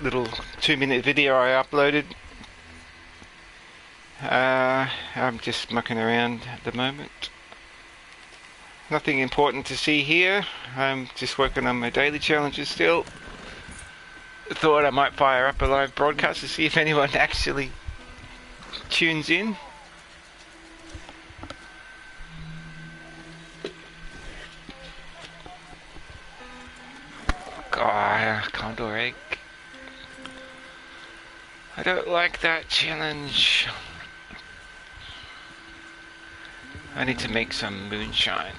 little 2-minute video I uploaded. I'm just mucking around at the moment. Nothing important to see here. I'm just working on my daily challenges still. Thought I might fire up a live broadcast to see if anyone actually tunes in. God, condor egg. I don't like that challenge. I need to make some moonshine.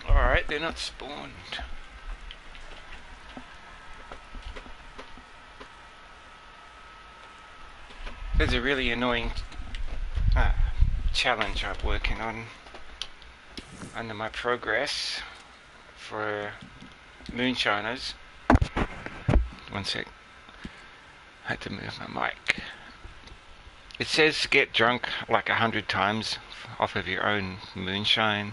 Alright, they're not spawned. There's a really annoying challenge I'm working on under my progress for moonshiners. One sec. I had to move my mic. It says get drunk like 100 times off of your own moonshine.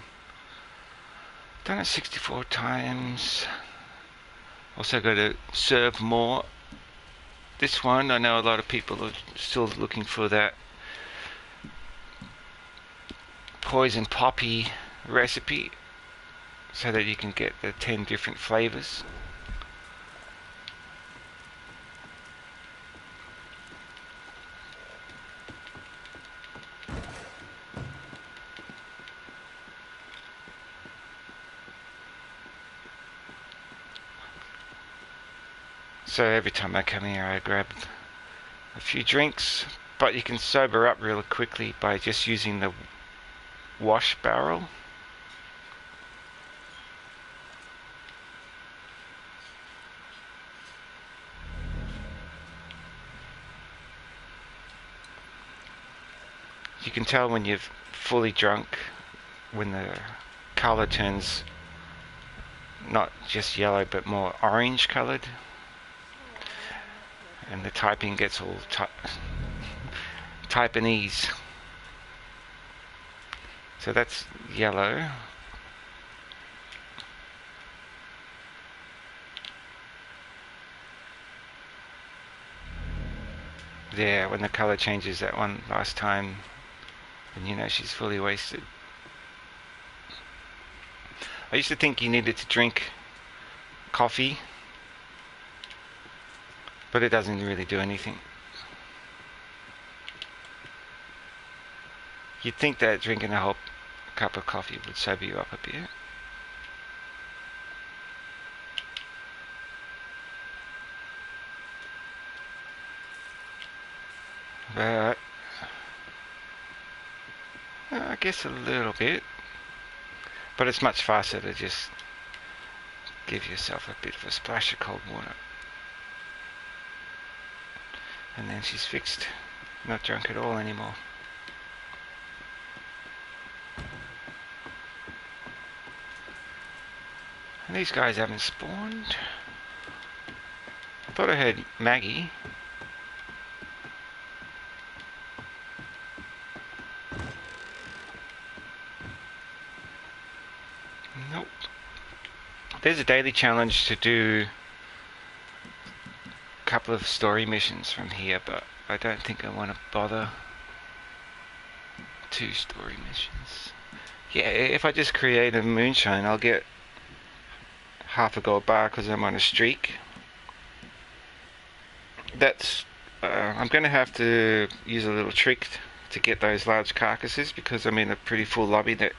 Done it 64 times. Also got to serve more. This one, I know a lot of people are still looking for that poison poppy recipe so that you can get the 10 different flavors. So every time I come here I grab a few drinks, but you can sober up real quickly by just using the wash barrel. You can tell when you're fully drunk when the color turns not just yellow but more orange colored, and the typing gets all Taiwanese. So that's yellow. Yeah, when the color changes that one last time, then you know she's fully wasted. I used to think you needed to drink coffee, but it doesn't really do anything. You'd think that drinking a whole cup of coffee would sober you up a bit. But I guess a little bit. But it's much faster to just give yourself a bit of a splash of cold water. And then she's fixed. Not drunk at all anymore. And these guys haven't spawned. I thought I heard Maggie. Nope. There's a daily challenge to do a couple of story missions from here, but I don't think I want to bother. 2 story missions. Yeah, if I just create a moonshine, I'll get half a gold bar because I'm on a streak. That's I'm going to have to use a little trick to get those large carcasses because I'm in a pretty full lobby that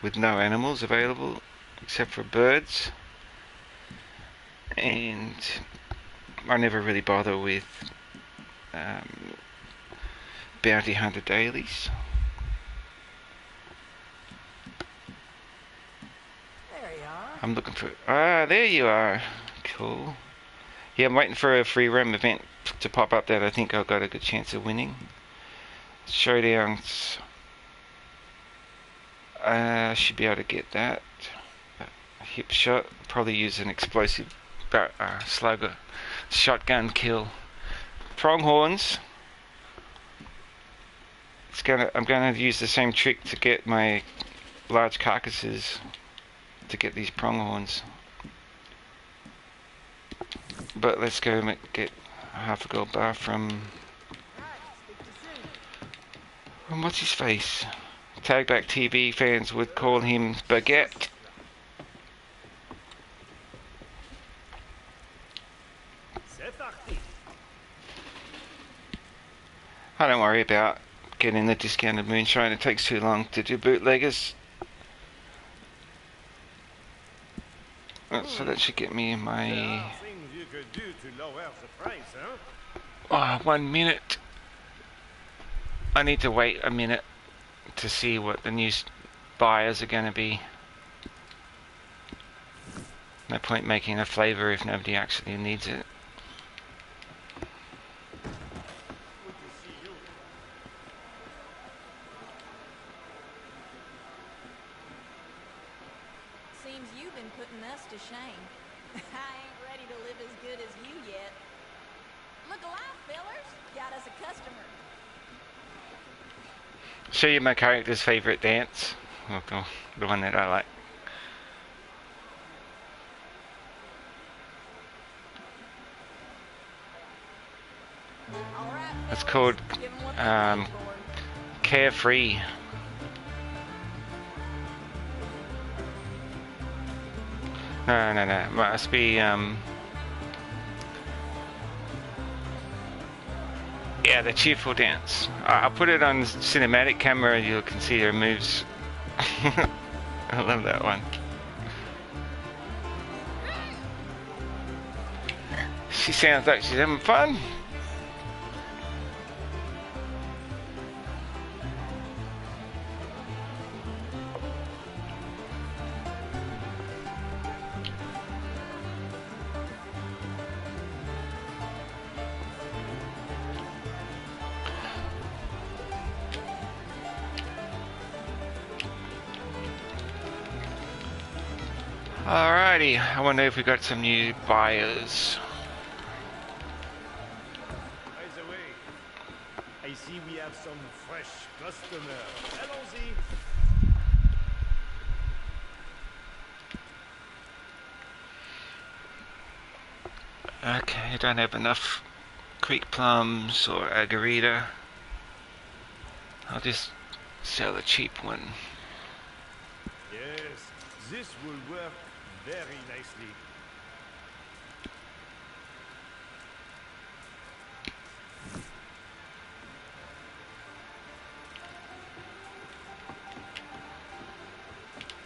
with no animals available except for birds, and I never really bother with bounty hunter dailies. There you are. I'm looking for... Ah, there you are. Cool. Yeah, I'm waiting for a free roam event to pop up that I think I've got a good chance of winning. Showdowns. I should be able to get that. A hip shot. Probably use an explosive slugger. Shotgun kill. Pronghorns. I'm gonna use the same trick to get my large carcasses to get these pronghorns. But let's go get half a gold bar from what's his face? Tagback TV fans would call him Baguette. I don't worry about getting the discounted moonshine. It takes too long to do bootleggers. So that should get me my... Oh, 1 minute. I need to wait a minute to see what the new buyers are going to be. No point making a flavor if nobody actually needs it. Seems you've been putting us to shame. I ain't ready to live as good as you yet. Look alive, fellers. Got us a customer. Show you my character's favourite dance. Oh, the one that I like. All right, It's fellas. called Give 'em what they're looking for. Carefree. No. Must be yeah, the cheerful dance. I'll put it on cinematic camera and you can see her moves. I love that one. She sounds like she's having fun. Alrighty, I wonder if we got some new buyers. By the way, I see we have some fresh customers. Allons-y. Okay, I don't have enough creek plums or agarita. I'll just sell a cheap one. Yes, this will work very nicely.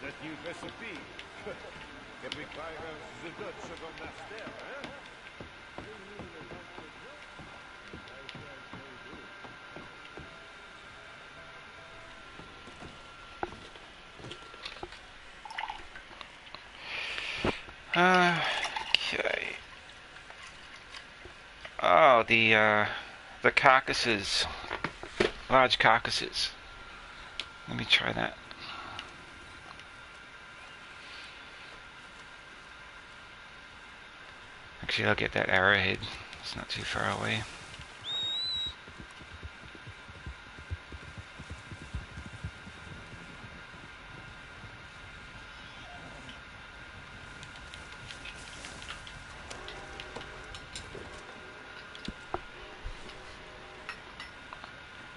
That new recipe. It requires the touch of a master, huh? Okay. Oh, the carcasses, large carcasses. Let me try that. Actually, I'll get that arrowhead. It's not too far away.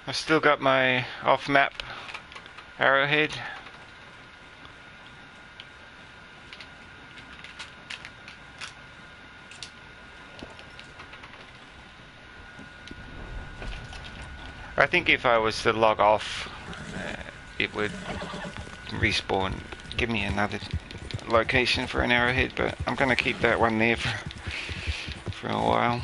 I've still got my off-map arrowhead. I think if I was to log off, it would respawn, give me another location for an arrowhead, but I'm going to keep that one there for a while.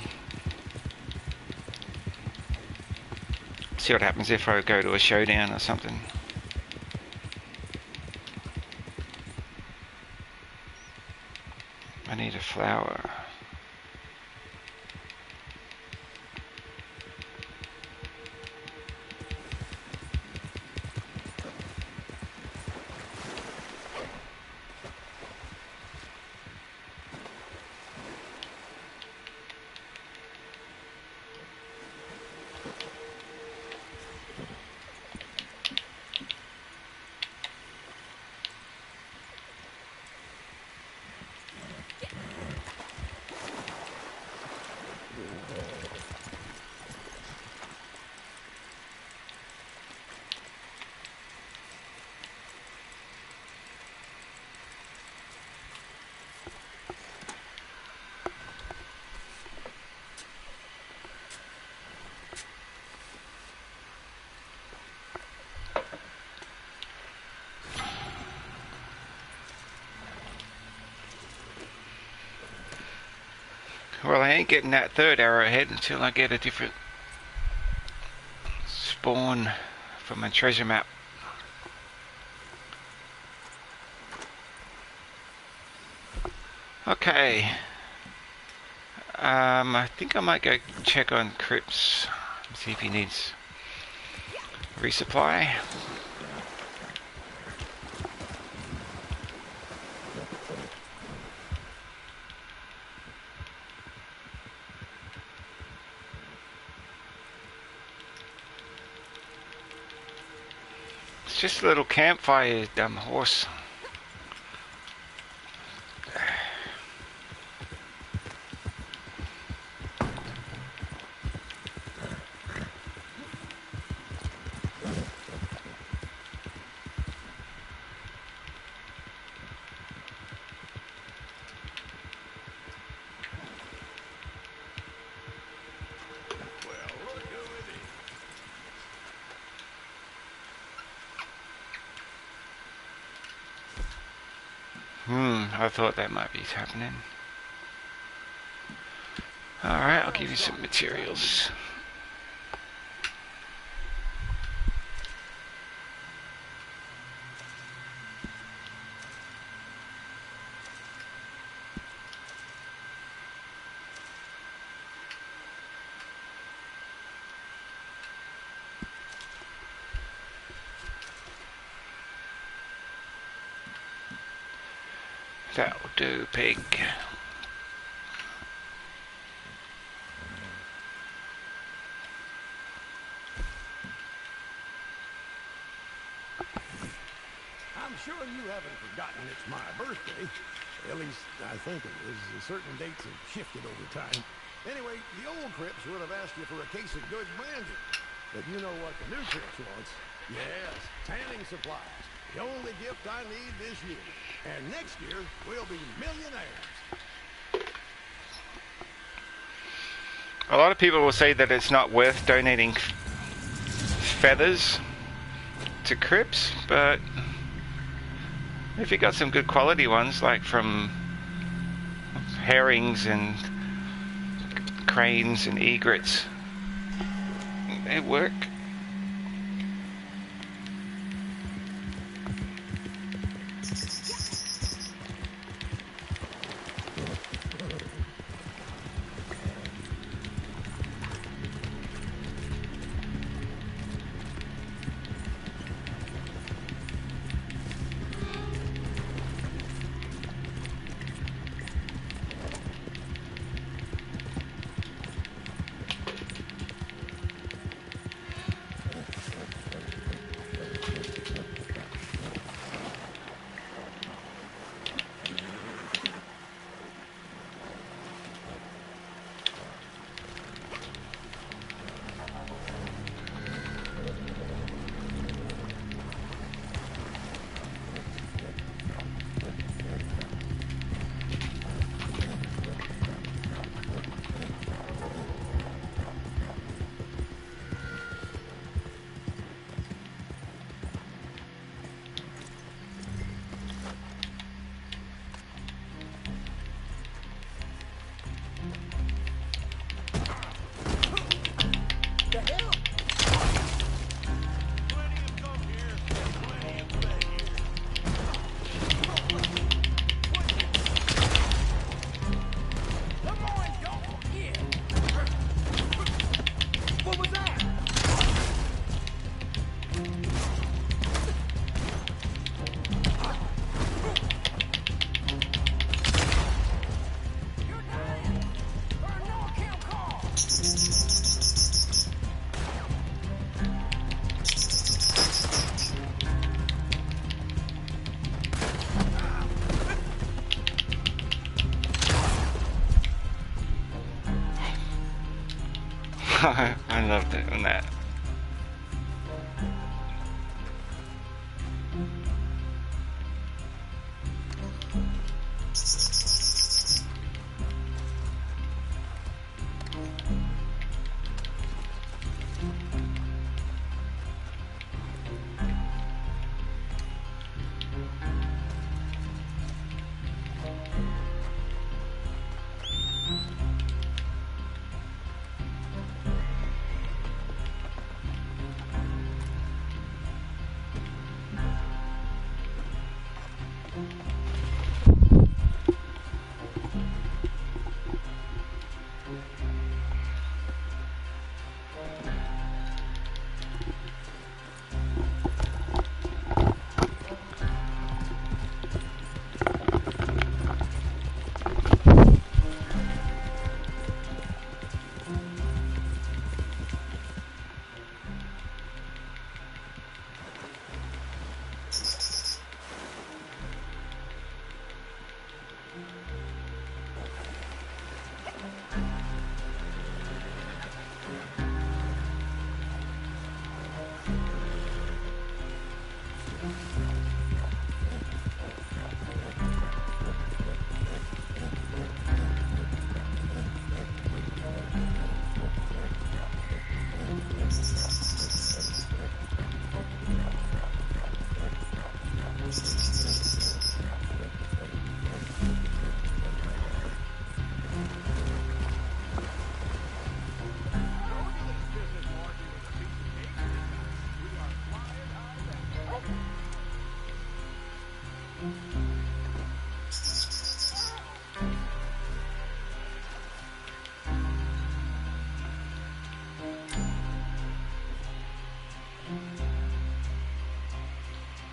See what happens if I go to a showdown or something. I need a flower. Well, I ain't getting that third arrowhead until I get a different spawn for my treasure map. Okay. I think I might go check on Crips, see if he needs resupply. It's just a little campfire, dumb horse. I thought that might be happening. Alright, I'll give you some materials. That'll do, pig. I'm sure you haven't forgotten it's my birthday. At least, I think it is. Certain dates have shifted over time. Anyway, the old Crips would have asked you for a case of good brandy. But you know what the new Crips wants. Yes, tanning supplies. The only gift I need this year. And next year, we'll be millionaires. A lot of people will say that it's not worth donating feathers to Crips, but if you got some good quality ones, like from herrings and cranes and egrets, they work. I loved it on that.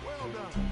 Well done.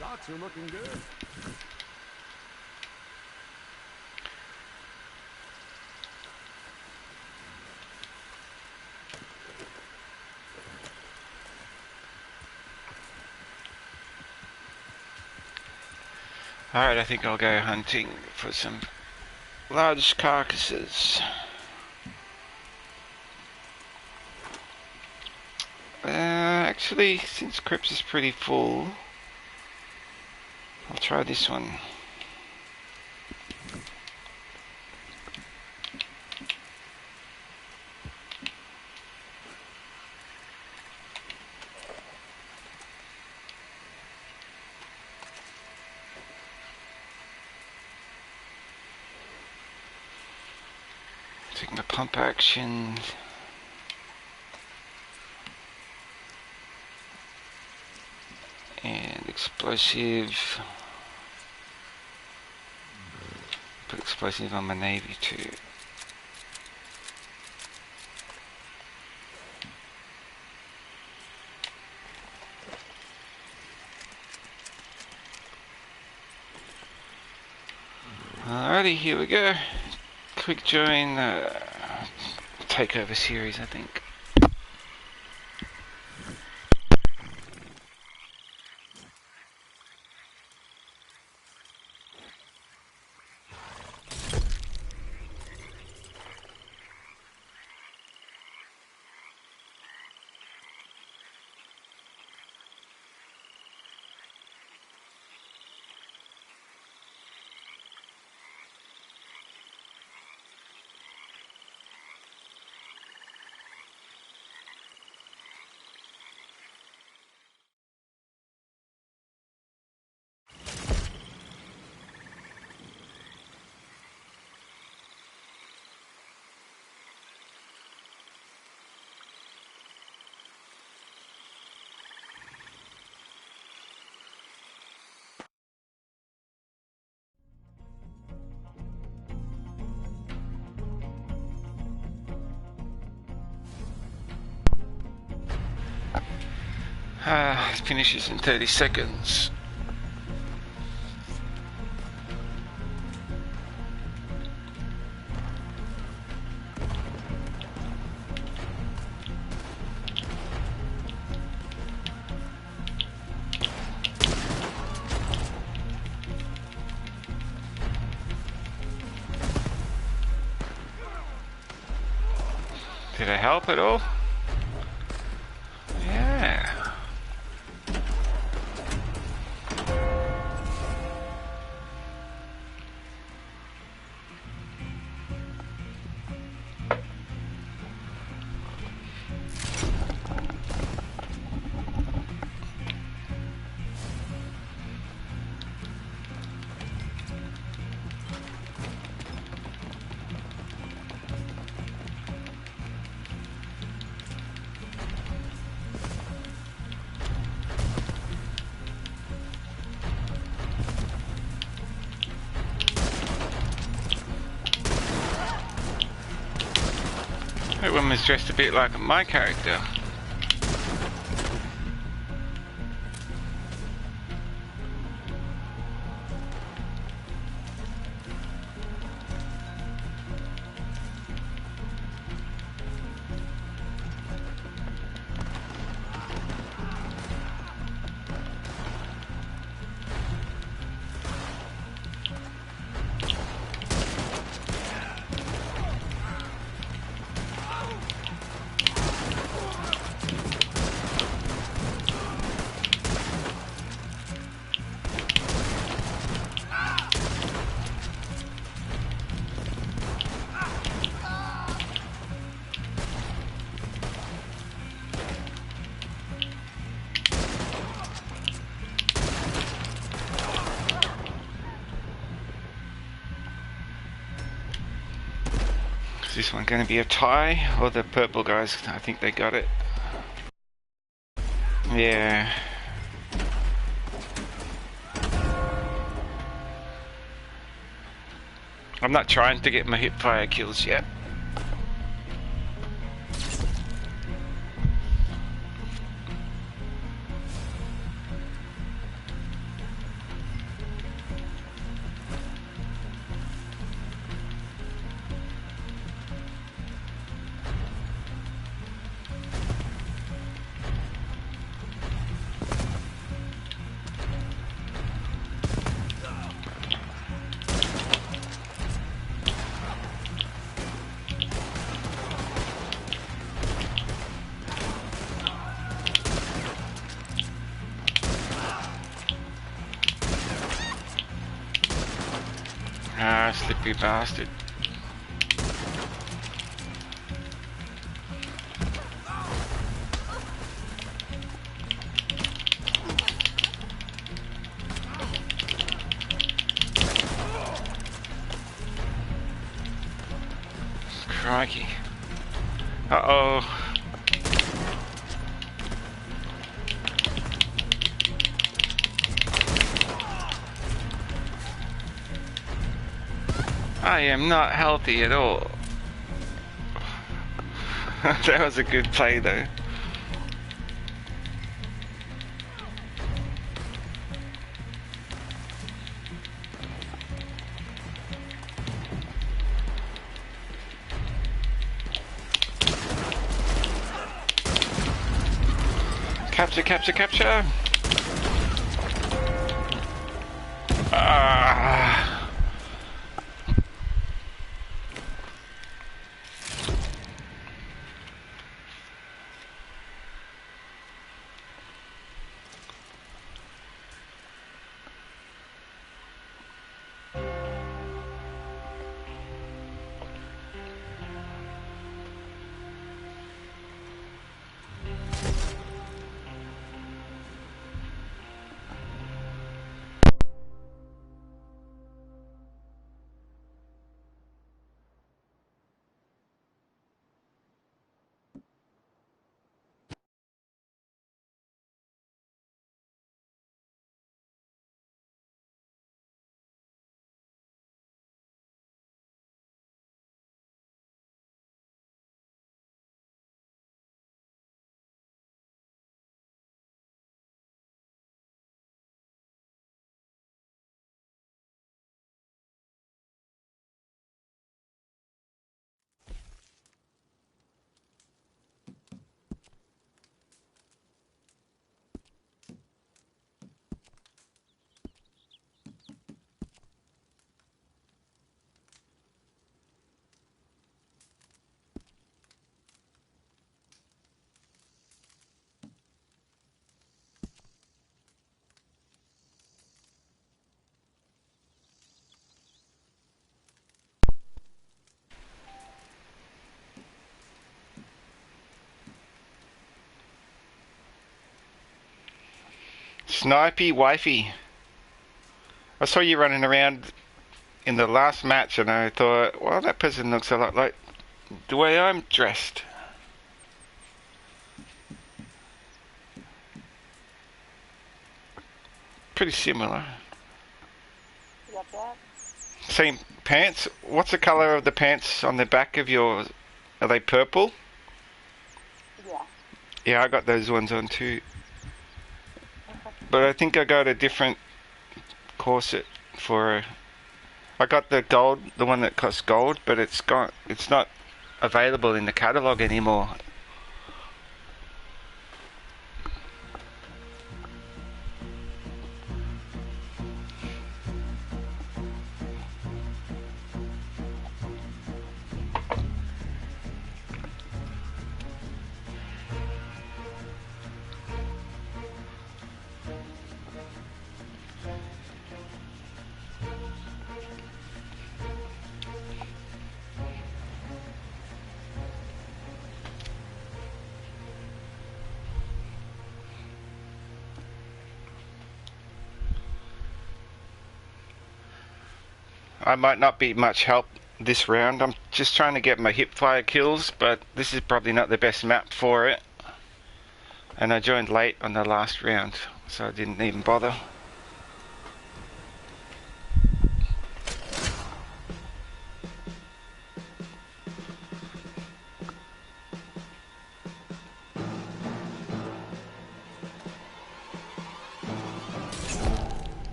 Stocks are looking good. Alright, I think I'll go hunting for some large carcasses. Actually, since Crips is pretty full, I'll try this one. Taking the pump action. And explosive. Put explosive on my navy too. Alrighty, here we go. Quick join takeover series, I think. It finishes in 30 seconds. Did it help at all? Yeah. That woman's dressed a bit like my character. Is this one going to be a tie? Or the purple guys, I think they got it. Yeah. I'm not trying to get my hip fire kills yet. Ah, slippery bastard. Crikey. Uh-oh. I am not healthy at all. That was a good play though. Capture, capture, capture! Ah. Snipey wifey. I saw you running around in the last match and I thought, well, that person looks a lot like the way I'm dressed. Pretty similar. Yep, yep. Same pants. What's the colour of the pants on the back of yours? Are they purple? Yeah. Yeah, I got those ones on too. But I think I got a different corset for. I got the gold, the one that costs gold, but it's gone. It's not available in the catalogue anymore. I might not be much help this round. I'm just trying to get my hip fire kills, but this is probably not the best map for it. And I joined late on the last round, so I didn't even bother.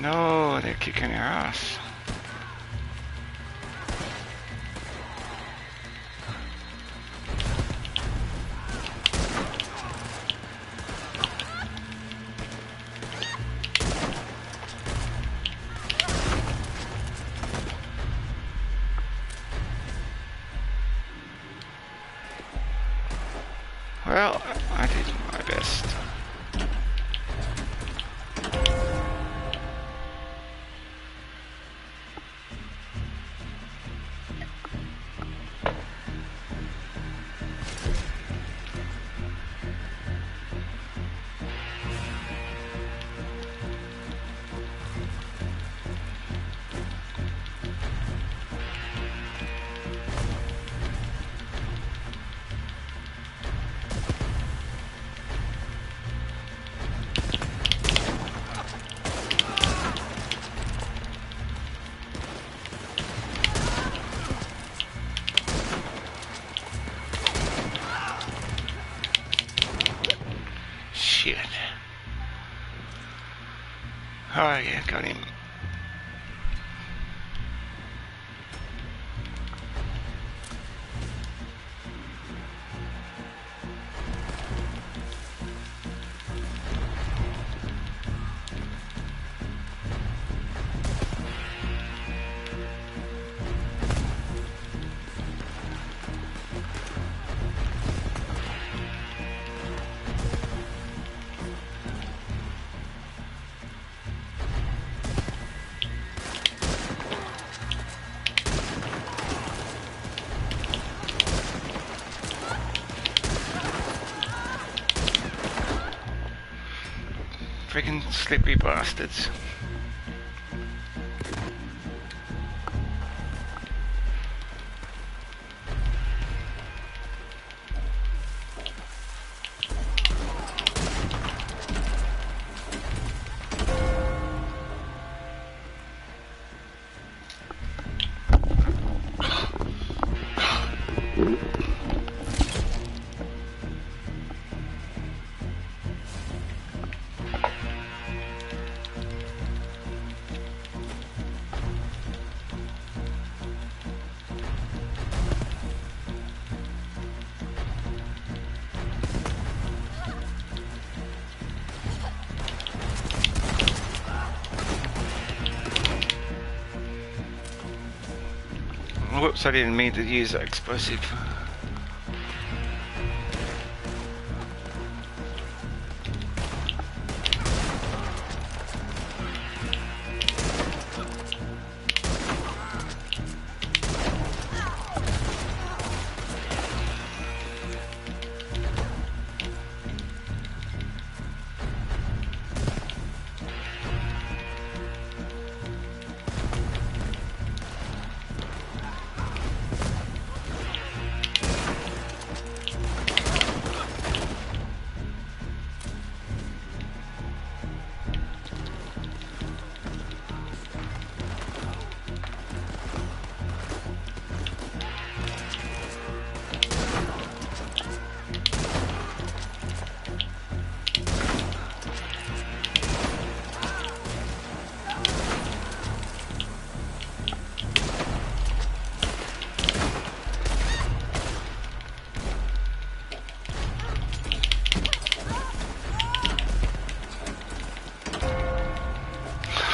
No, they're kicking our ass. Well, I did my best. Shit. Oh yeah, got him. Freaking slippery bastards. Whoops, I didn't mean to use that explosive.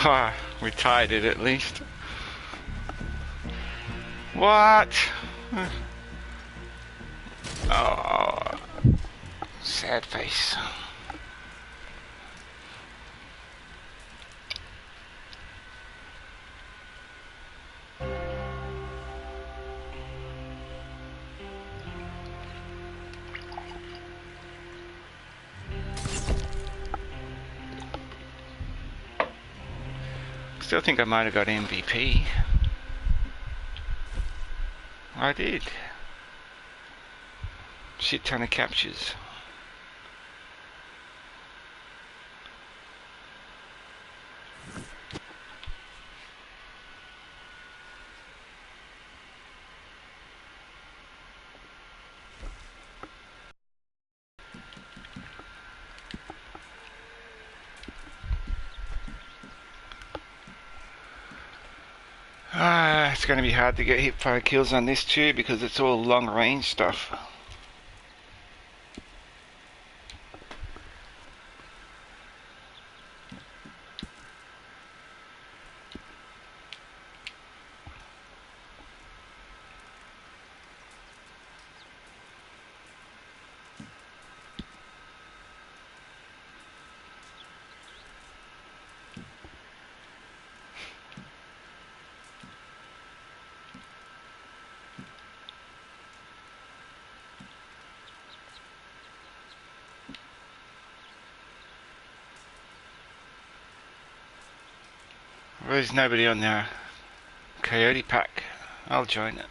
Ah, we tied it at least. What? Oh, sad face. Still think I might have got MVP. I did. Shit ton of captures. It's going to be hard to get hip fire kills on this too because it's all long range stuff. There's nobody on the coyote pack. I'll join it.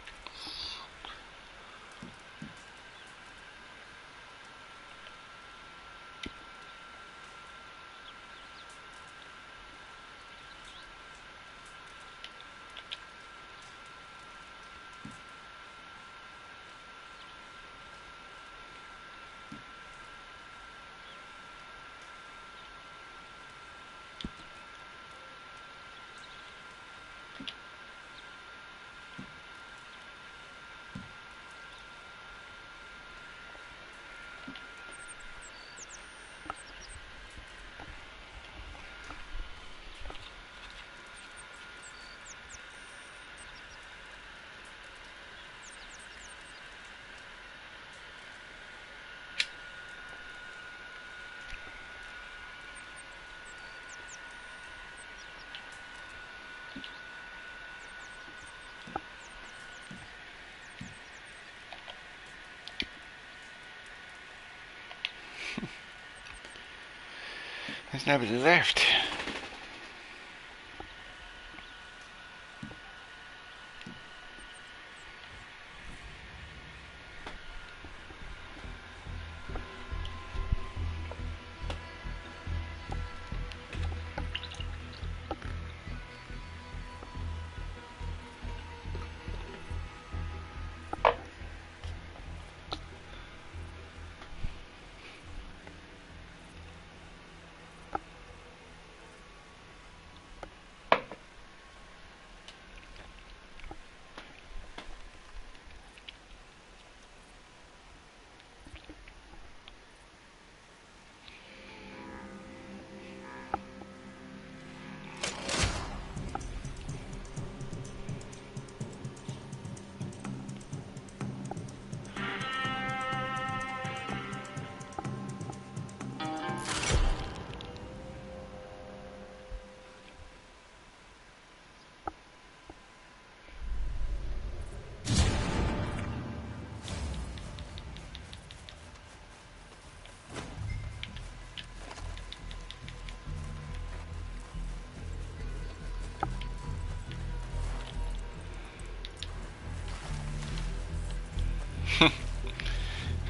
There's nobody left.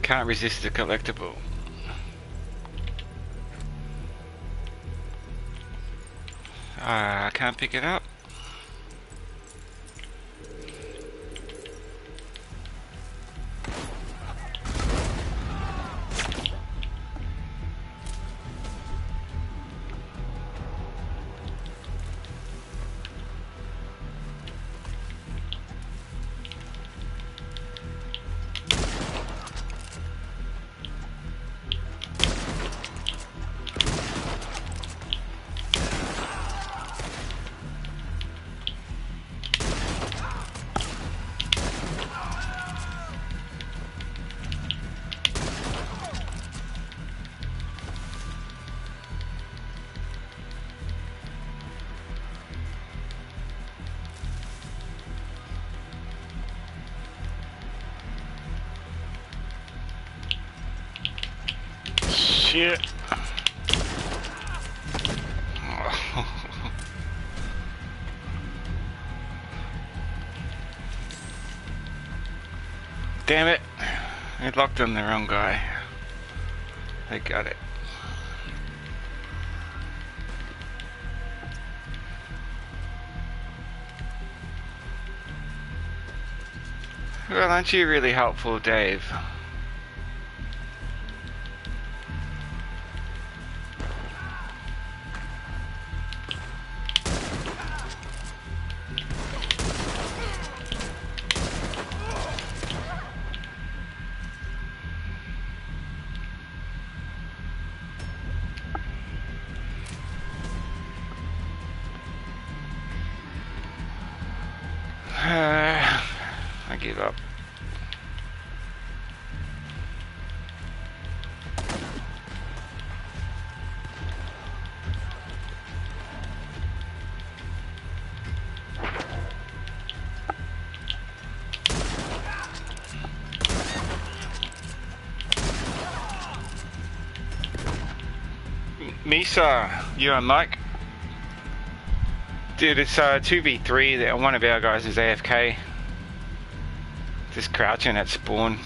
Can't resist the collectible. I can't pick it up. Shit. Damn it. I locked on the wrong guy. I got it. Well, aren't you really helpful, Dave? I give up. Misa, you and Mike? Dude, it's 2v3 that one of our guys is AFK. Just crouching at spawn.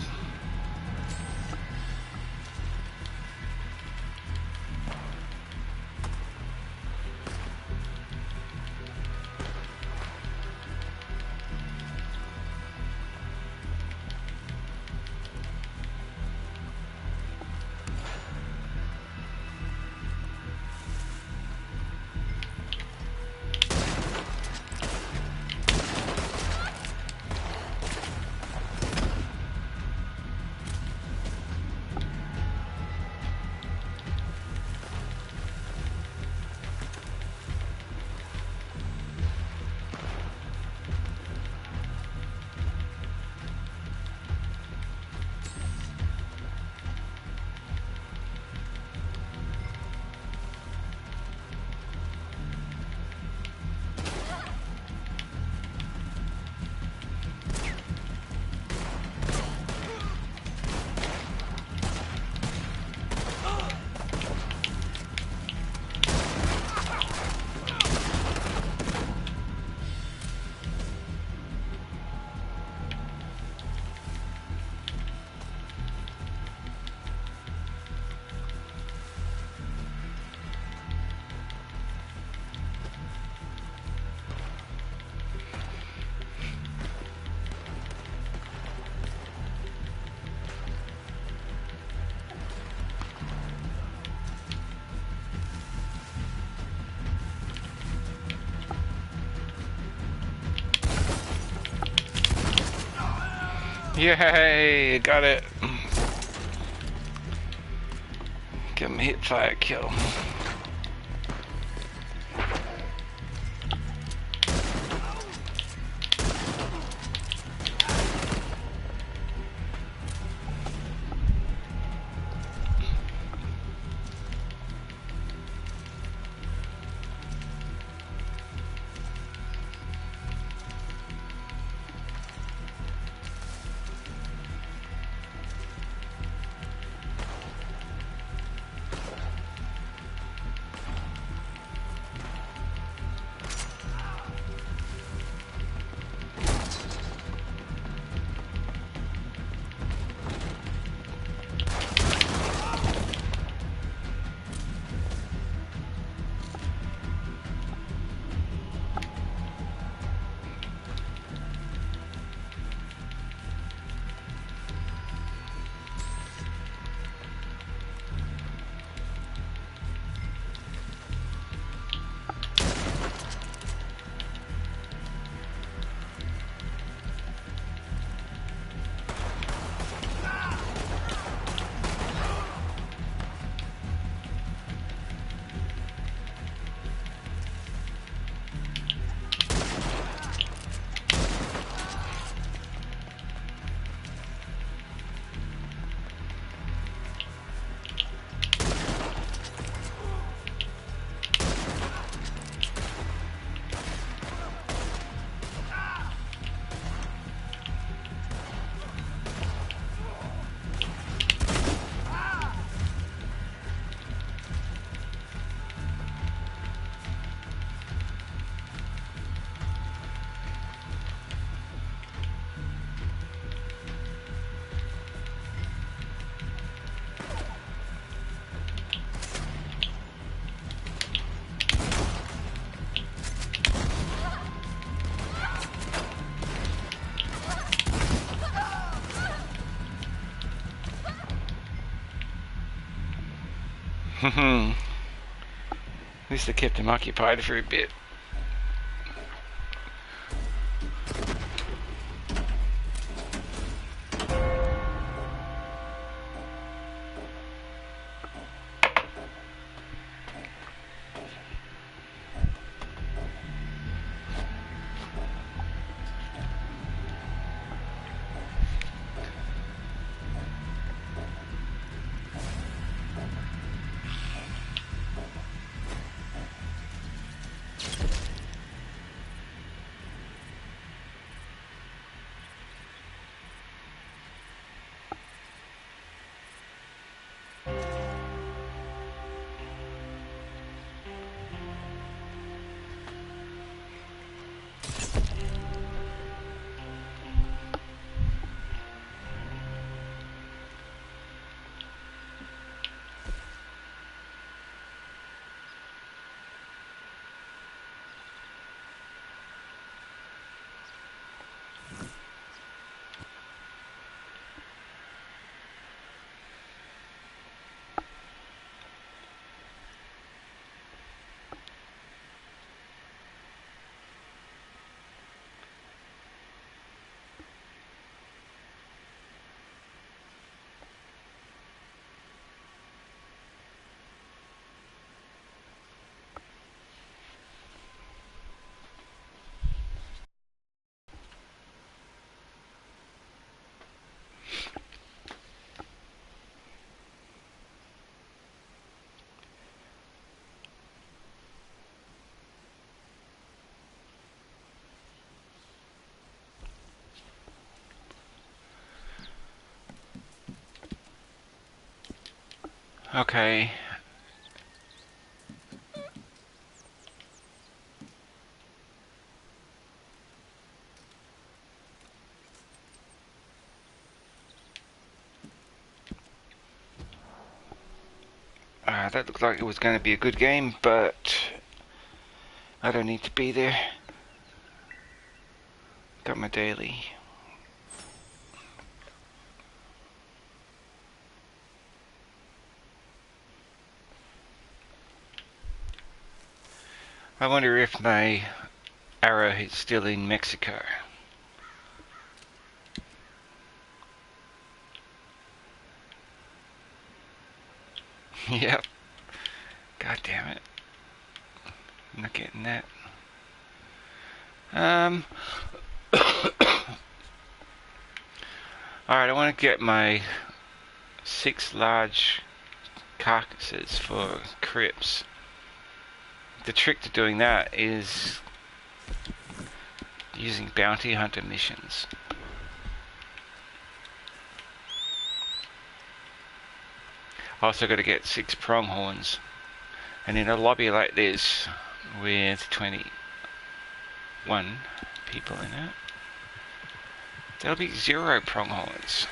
Yay, got it. Give him a hit fire kill. At least I kept him occupied for a bit. Okay. That looked like it was going to be a good game, but I don't need to be there. Got my daily. I wonder if my arrow is still in Mexico. Yep. God damn it. I'm not getting that. Alright, I want to get my 6 large carcasses for crypts. The trick to doing that is using bounty hunter missions. I also got to get 6 pronghorns. And in a lobby like this, with 21 people in it, there'll be 0 pronghorns.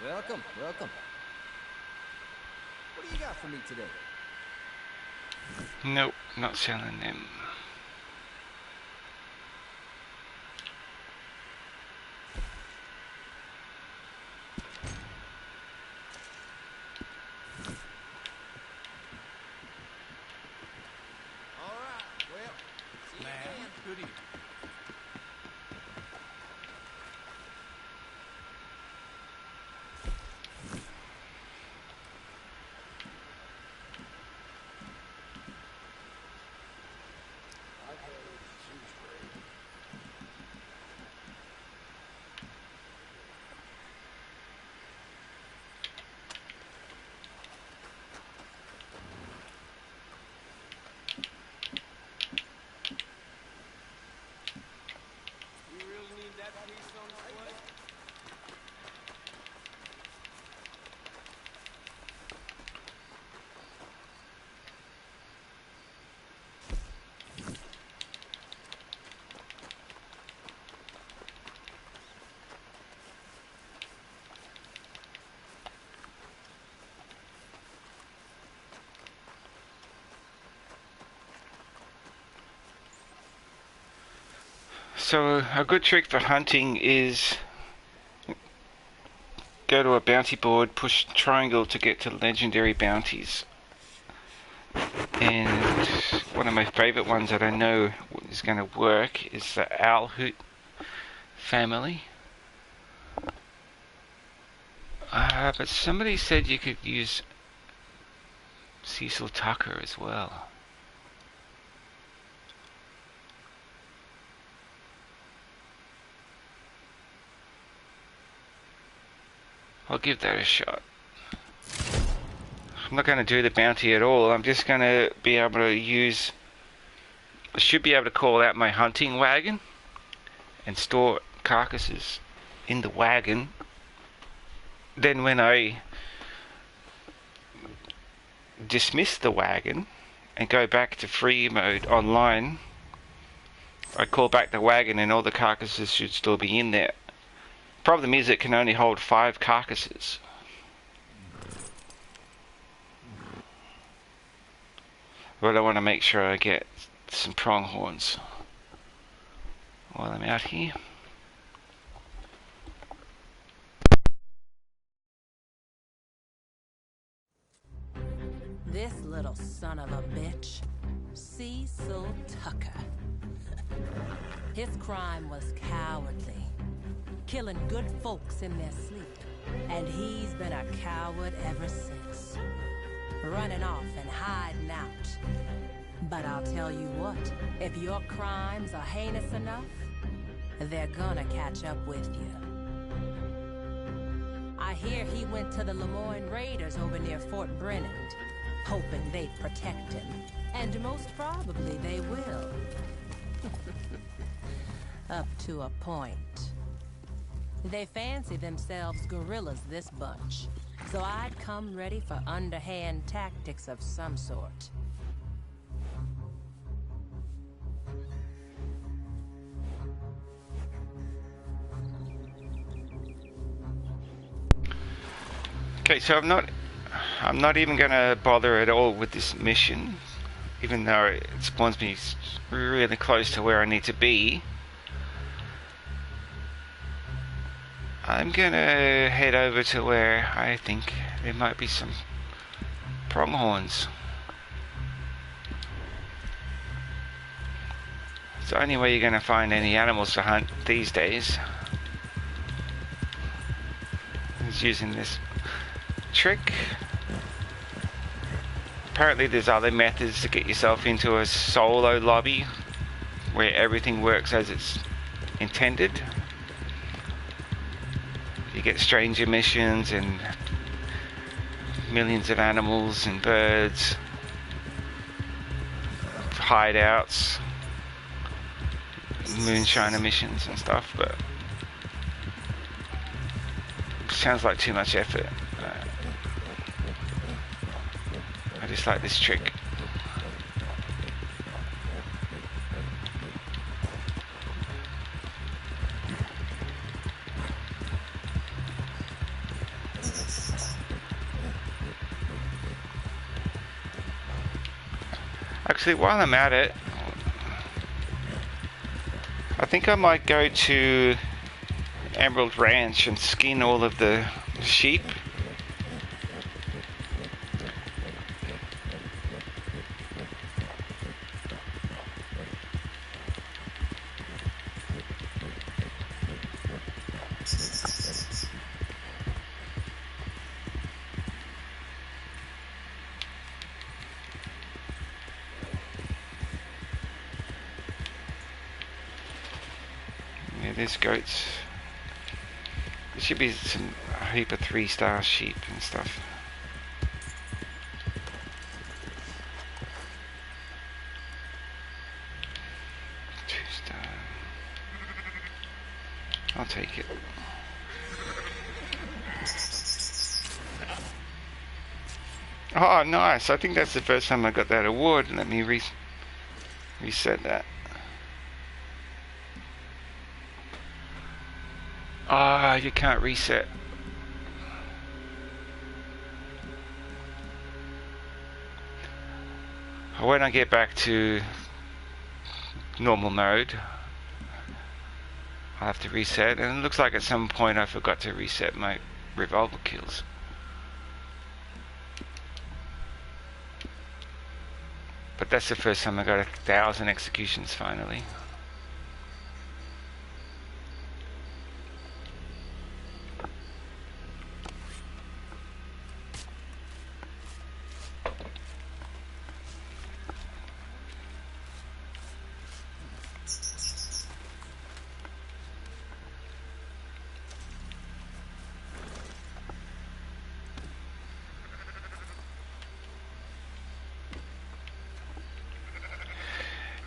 Welcome, welcome. got for me today? Nope, not selling them. All right. Well, see you again. Good evening. You really need that piece on display? So a good trick for hunting is go to a bounty board, push triangle to get to legendary bounties. And one of my favorite ones that I know is going to work is the owl hoot family. But somebody said you could use Cecil Tucker as well. I'll give that a shot. I'm not going to do the bounty at all. I'm just going to be able to use... I should be able to call out my hunting wagon and store carcasses in the wagon. Then when I dismiss the wagon and go back to free mode online, I call back the wagon and all the carcasses should still be in there. Problem is it can only hold 5 carcasses. But I want to make sure I get some pronghorns while I'm out here. This little son of a bitch, Cecil Tucker. His crime was cowardly, killing good folks in their sleep. And he's been a coward ever since, running off and hiding out. But I'll tell you what, if your crimes are heinous enough, they're gonna catch up with you. I hear he went to the Lemoyne Raiders over near Fort Brennan, hoping they'd protect him. And most probably they will. Up to a point. They fancy themselves guerrillas, this bunch. So I'd come ready for underhand tactics of some sort. Okay, so I'm not even gonna bother at all with this mission, even though it spawns me really close to where I need to be. I'm gonna head over to where I think there might be some pronghorns. It's the only way you're gonna find any animals to hunt these days is using this trick. Apparently there's other methods to get yourself into a solo lobby where everything works as it's intended. You get stranger missions and millions of animals and birds, hideouts, moonshiner missions and stuff, but it sounds like too much effort. I just like this trick. Actually, while I'm at it, I think I might go to Emerald Ranch and skin all of the sheep. Yeah, there's goats. There should be a heap of 3-star sheep and stuff. I'll take it. Oh, nice. I think that's the first time I got that award. Let me reset that. Ah, you can't reset. When I get back to normal mode, I'll have to reset, and it looks like at some point I forgot to reset my revolver kills. But that's the first time I got 1,000 executions finally.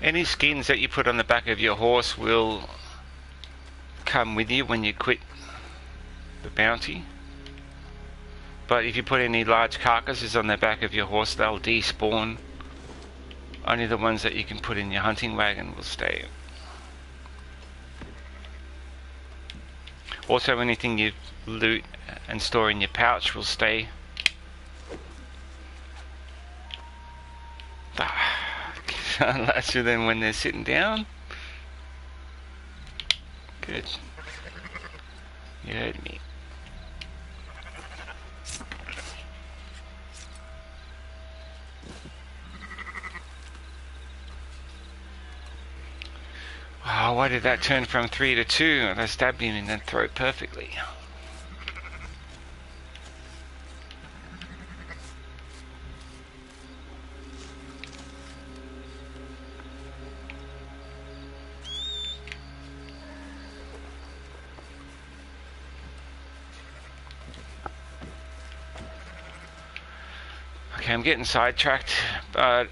Any skins that you put on the back of your horse will come with you when you quit the bounty. But if you put any large carcasses on the back of your horse, they'll despawn. Only the ones that you can put in your hunting wagon will stay. Also, anything you loot and store in your pouch will stay. Larger than when they're sitting down. Good. You heard me. Wow, why did that turn from 3 to 2? I stabbed him in the throat perfectly. Okay, I'm getting sidetracked, but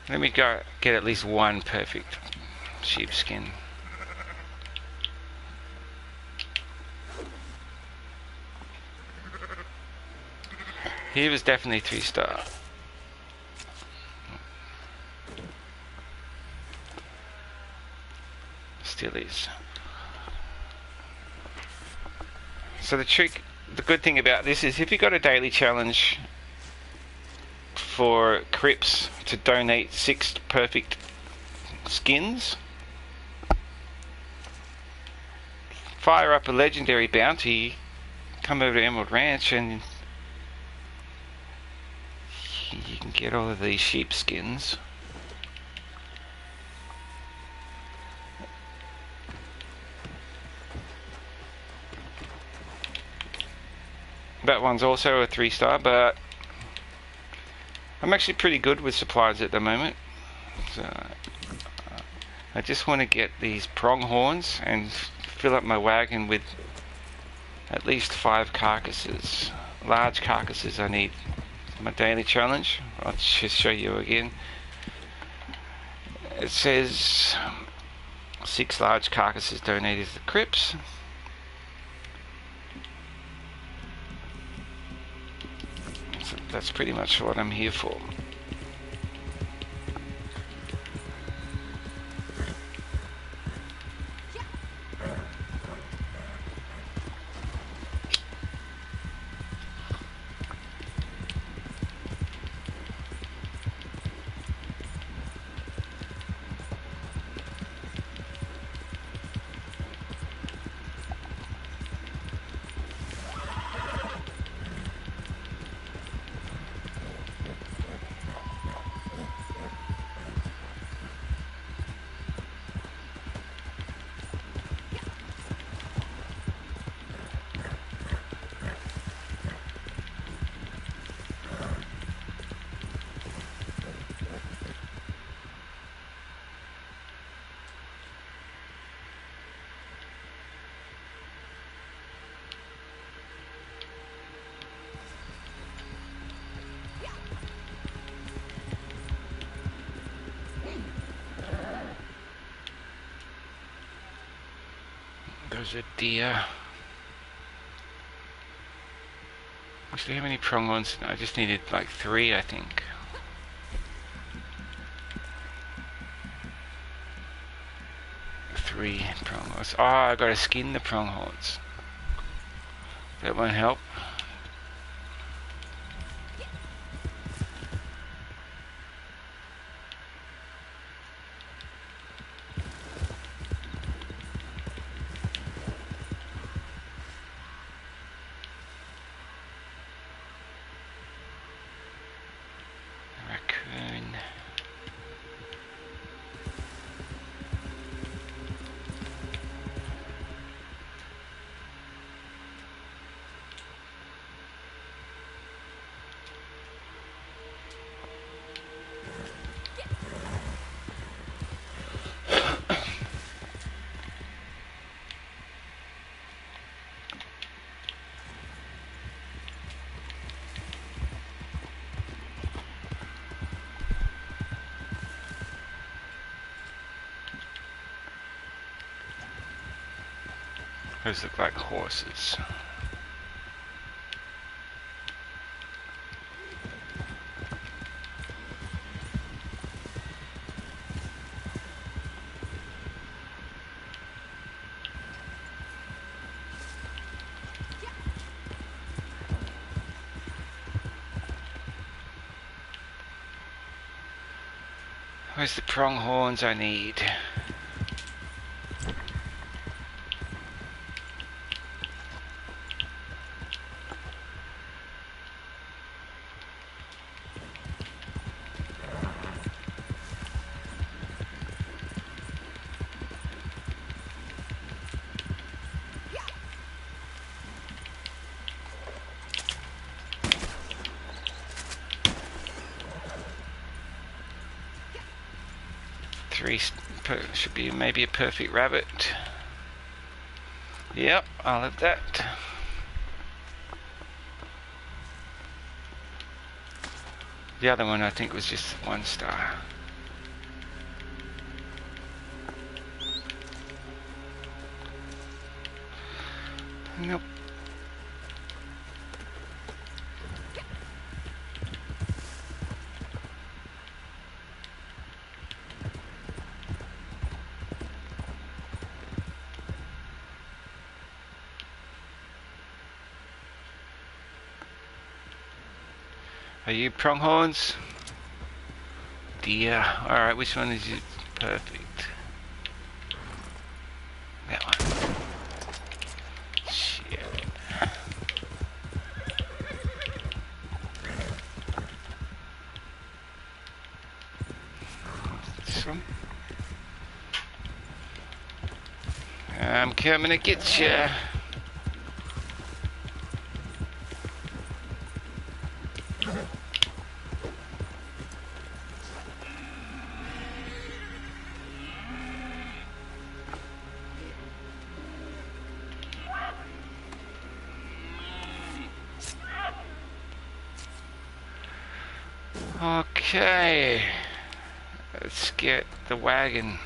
let me go get at least one perfect sheepskin. He was definitely 3-star. Still is. So the good thing about this is if you got a daily challenge for Crips to donate 6 perfect skins, fire up a legendary bounty, come over to Emerald Ranch and you can get all of these sheep skins. That one's also a 3-star, but I'm actually pretty good with supplies at the moment. So I just want to get these pronghorns and fill up my wagon with at least 5 carcasses. Large carcasses I need. My daily challenge. I'll just show you again. It says 6 large carcasses donated to the Crips. So that's pretty much what I'm here for. There's a deer. Actually, how many pronghorns? I just needed like 3, I think. Three pronghorns. Oh, I gotta skin the pronghorns. That won't help. Raccoon. Those look like horses. Where's the pronghorns I need? Should be maybe a perfect rabbit. Yep, I'll have that. The other one I think was just 1 star. Nope. Are you pronghorns? Deer. Alright, which one is it? Perfect. That one. Shit. This one. I'm coming to get ya. Okay, let's get the wagon.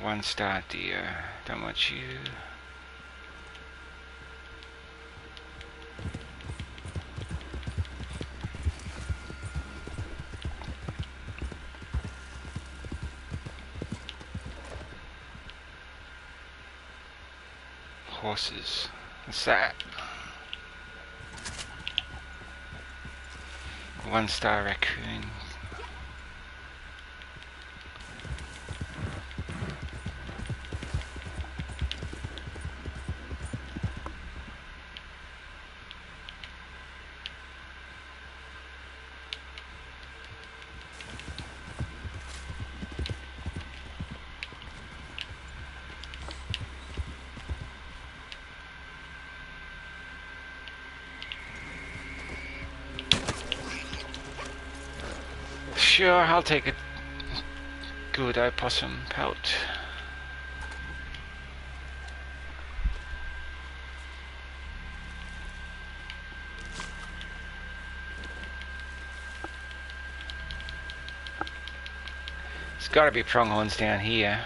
1-star deer. Don't want you. Horses. What's that? 1-star raccoon. Sure, I'll take a good opossum pelt. There's gotta be pronghorns down here.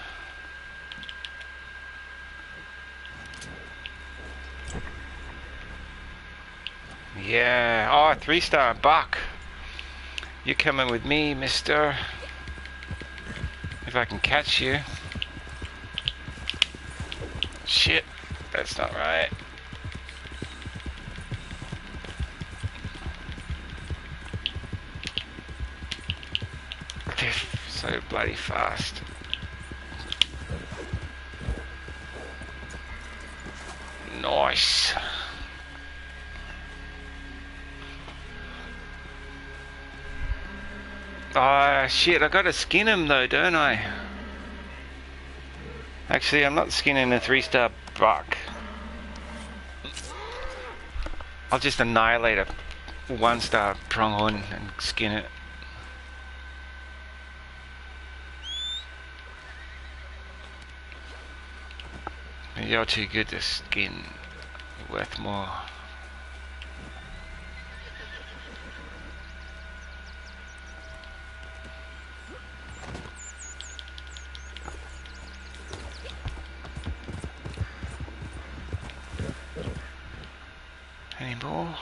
Yeah, oh, 3-star buck. You coming with me, mister? If I can catch you. Shit, that's not right. They're so bloody fast. Nice. Ah, shit, I gotta skin him though, don't I? Actually, I'm not skinning a 3-star buck. I'll just annihilate a 1-star pronghorn and skin it. You're too good to skin. You're worth more. Any more?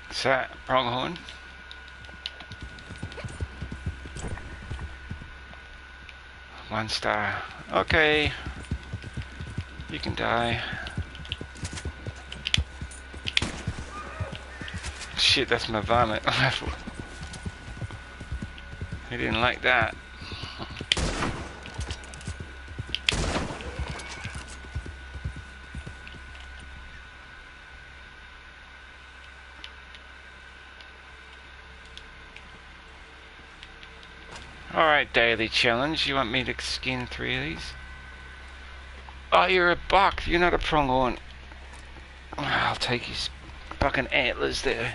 Is that pronghorn? One star. Okay. You can die. Shit, that's my vomit. He didn't like that. Alright, daily challenge. You want me to skin 3 of these? Oh, you're a buck. You're not a pronghorn. I'll take his fucking antlers there.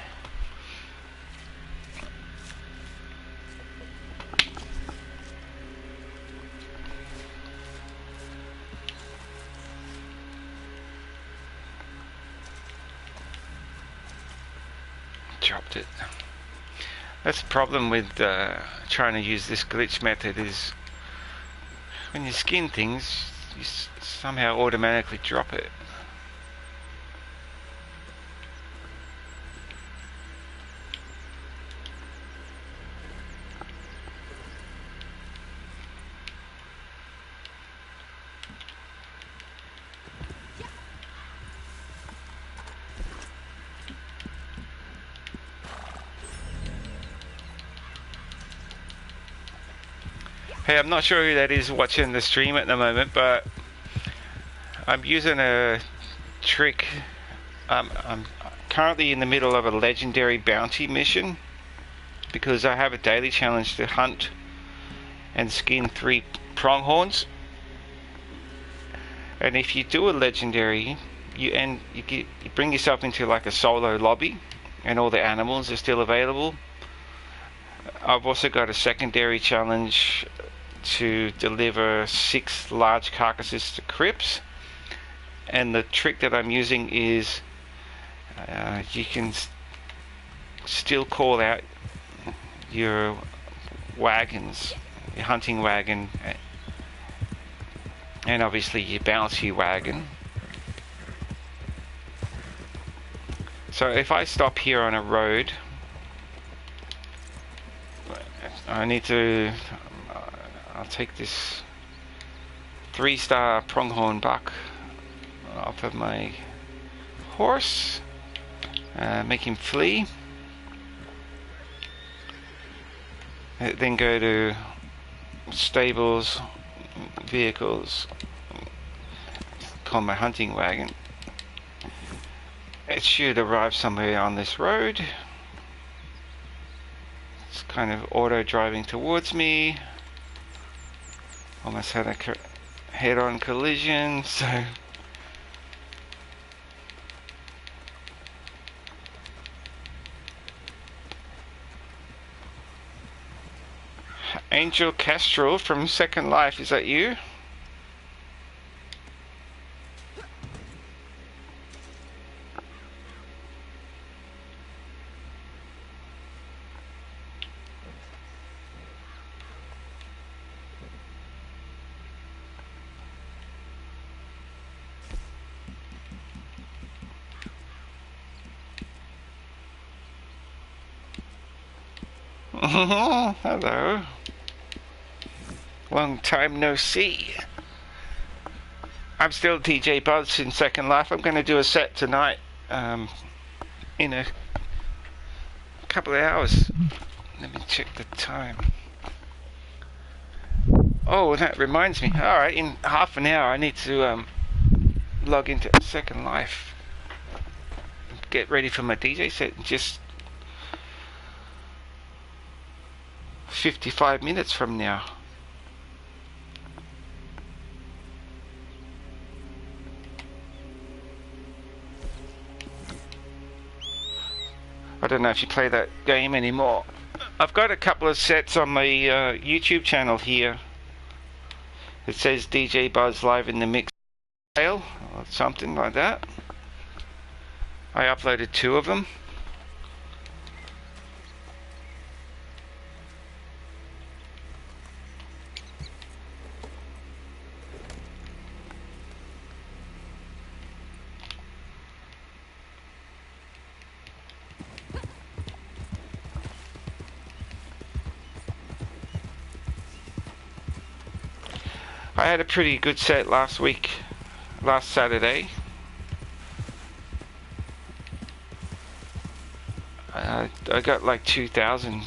Dropped it. That's the problem with trying to use this glitch method is when you skin things, you somehow automatically drop it. Hey, I'm not sure who that is watching the stream at the moment, but I'm using a trick. I'm currently in the middle of a legendary bounty mission because I have a daily challenge to hunt and skin 3 pronghorns. And if you do a legendary, you bring yourself into like a solo lobby, and all the animals are still available. I've also got a secondary challenge to deliver 6 large carcasses to crypts, and the trick that I'm using is you can still call out your wagons, your hunting wagon, and obviously your bounty wagon. So if I stop here on a road, I need to I'll take this 3-star pronghorn buck off of my horse, make him flee, then go to stables, vehicles, call my hunting wagon. It should arrive somewhere on this road. It's kind of auto driving towards me. Almost had a head-on collision, so Angel Castrol from Second Life, is that you? Hello. Long time no see. I'm still DJ Buzz in Second Life. I'm going to do a set tonight in a couple of hours. Let me check the time. Oh, that reminds me. Alright, in half an hour I need to log into Second Life. Get ready for my DJ set in just 55 minutes from now. I don't know if you play that game anymore. I've got a couple of sets on my YouTube channel here. It says DJ Buzz Live in the Mix or something like that. I uploaded 2 of them. I had a pretty good set last Saturday. I got like 2,000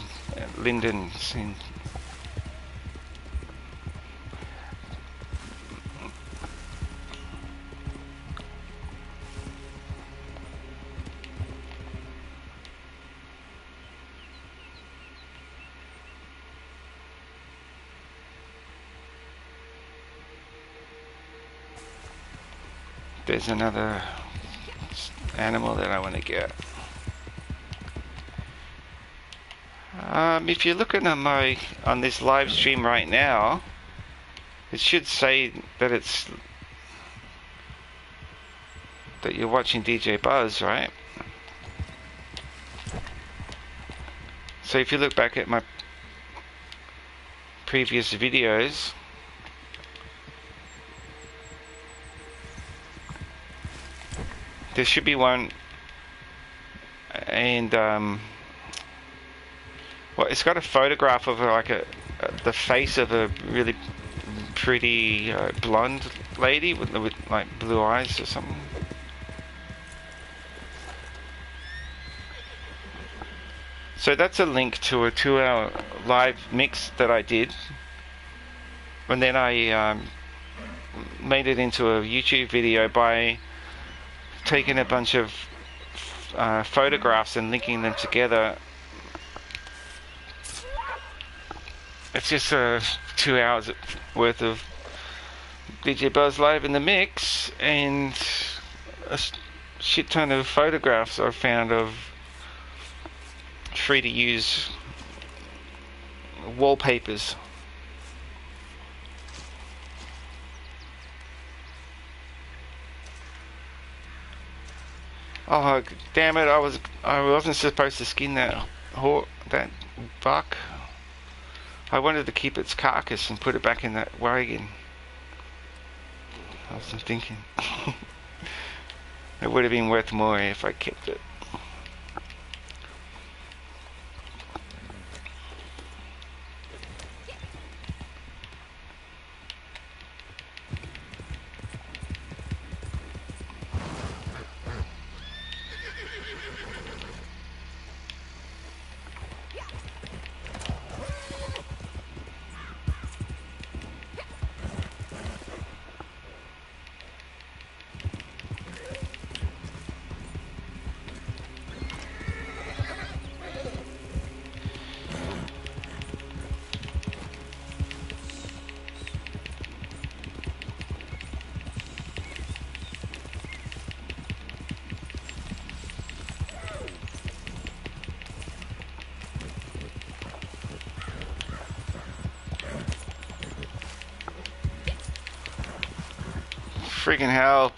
lindens in. There's another animal that I want to get. If you're looking on this live stream right now, it should say that you're watching DJ Buzz, right? So if you look back at my previous videos, there should be one, and well, it's got a photograph of the face of a really pretty blonde lady with like blue eyes or something. So that's a link to a 2-hour live mix that I did and then I made it into a YouTube video by taking a bunch of photographs and linking them together. It's just 2 hours worth of DJ Buzz Live in the mix, and a shit ton of photographs I found of free to use wallpapers. Oh damn it! I wasn't supposed to skin that buck. I wanted to keep its carcass and put it back in that wagon. I wasn't thinking. It would have been worth more if I kept it. Freaking hell,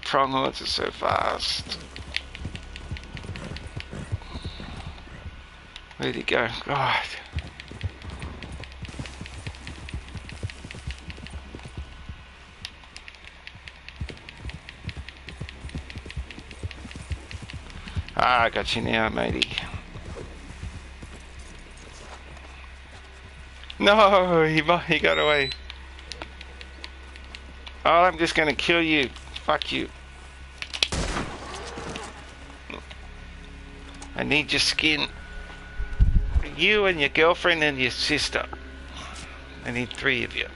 pronghorns are so fast. Where'd he go? God. Ah, I got you now, matey. No, he got away. Oh, I'm just gonna kill you. Fuck you. I need your skin. You and your girlfriend and your sister. I need 3 of you.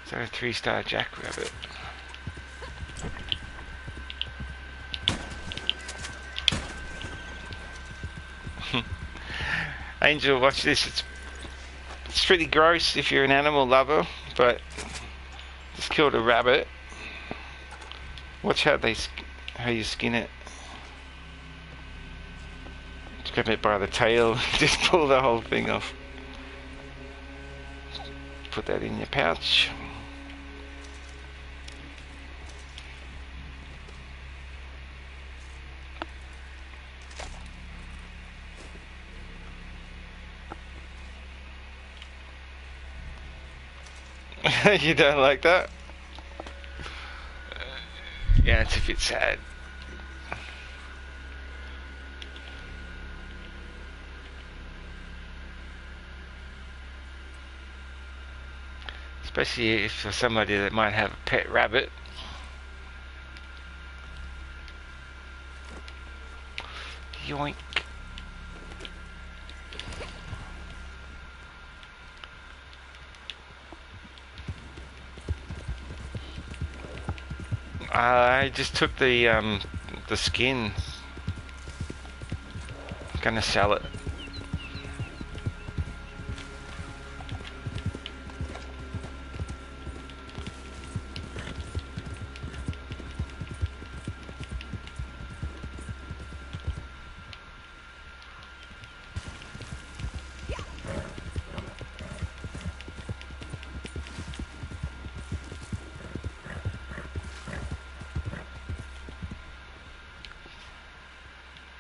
So a 3-star jackrabbit. Angel, watch this. It's pretty gross if you're an animal lover, but just killed a rabbit. Watch how you skin it. grab it by the tail, just pull the whole thing off. Put that in your pouch. You don't like that? Yeah, it's a bit sad. Especially if for somebody that might have a pet rabbit. Yoink. I just took the skin. I'm gonna sell it.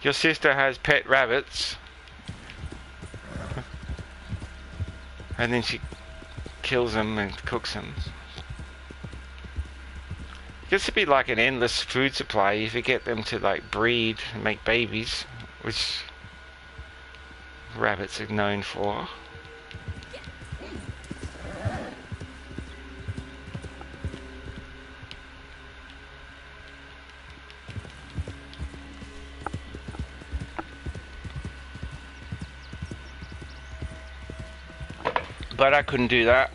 Your sister has pet rabbits, and then she kills them and cooks them. It gets to be like an endless food supply if you get them to like breed and make babies, which rabbits are known for. But I couldn't do that.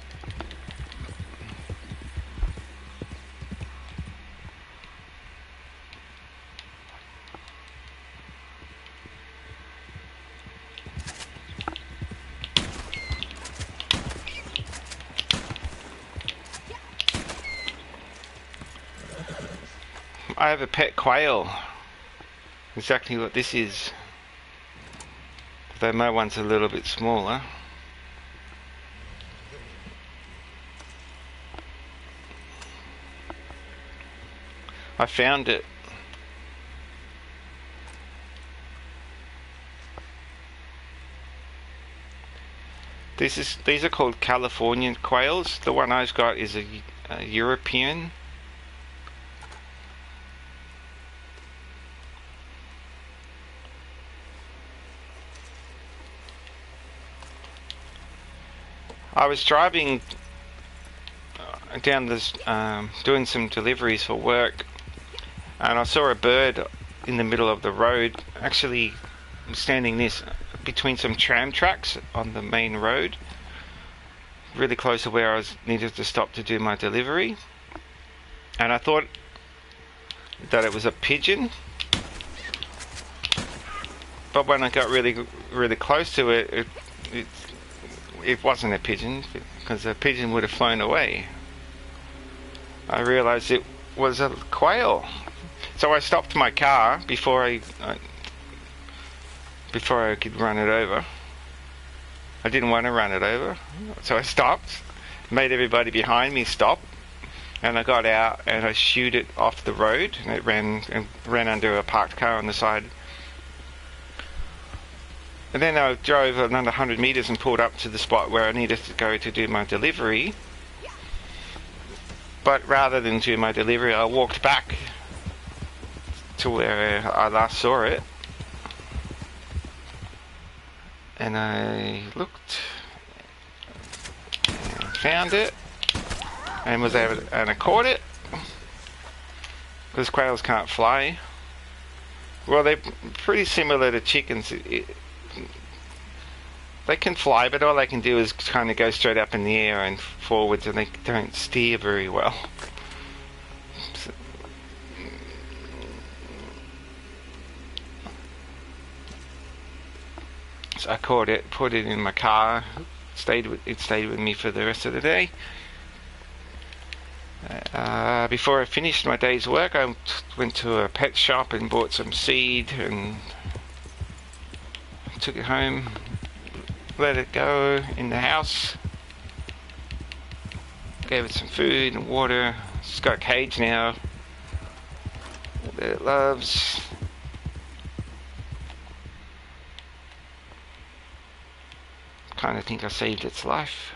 I have a pet quail. Exactly what this is. Though my one's a little bit smaller. I found it. These are called Californian quails. The one I've got is a European. I was driving down this, doing some deliveries for work, and I saw a bird in the middle of the road, actually standing this between some tram tracks on the main road, really close to where I needed to stop to do my delivery. And I thought that it was a pigeon, but when I got really close to it, it wasn't a pigeon, because a pigeon would have flown away. I realized it was a quail. So I stopped my car before I could run it over. I didn't want to run it over, so I stopped, made everybody behind me stop, and I got out and I shooed it off the road, and it ran under a parked car on the side. And then I drove another 100 meters and pulled up to the spot where I needed to go to do my delivery. But rather than do my delivery, I walked back to where I last saw it, and I looked, and found it, and was able to, and I caught it, because quails can't fly. Well, they're pretty similar to chickens. They can fly, but all they can do is kind of go straight up in the air and forwards, and they don't steer very well. So I caught it, put it in my car, stayed with me for the rest of the day. Before I finished my day's work, I went to a pet shop and bought some seed and took it home, let it go in the house, gave it some food and water. It's got a cage now that it loves. Kind of think I saved its life.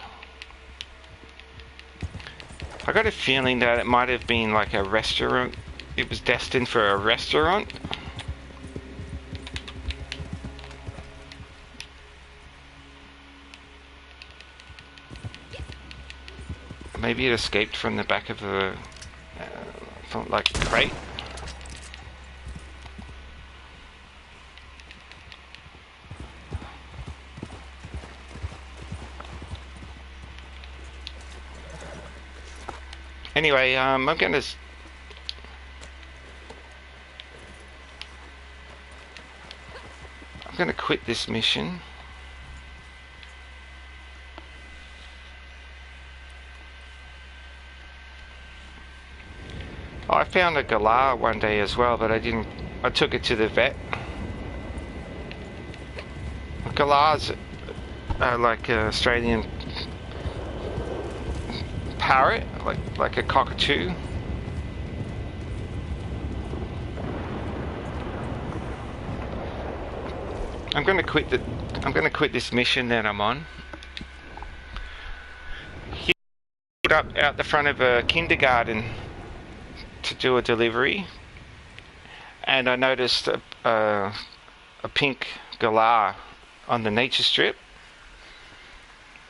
I got a feeling that it might have been like a restaurant. It was destined for a restaurant. Maybe it escaped from the back of a from like a crate. Anyway, I'm gonna quit this mission. I found a galah one day as well, but I took it to the vet. Galahs are like an Australian parrot, like a cockatoo. I'm gonna quit this mission that I'm on. He put up out the front of a kindergarten to do a delivery, and I noticed a pink galah on the nature strip,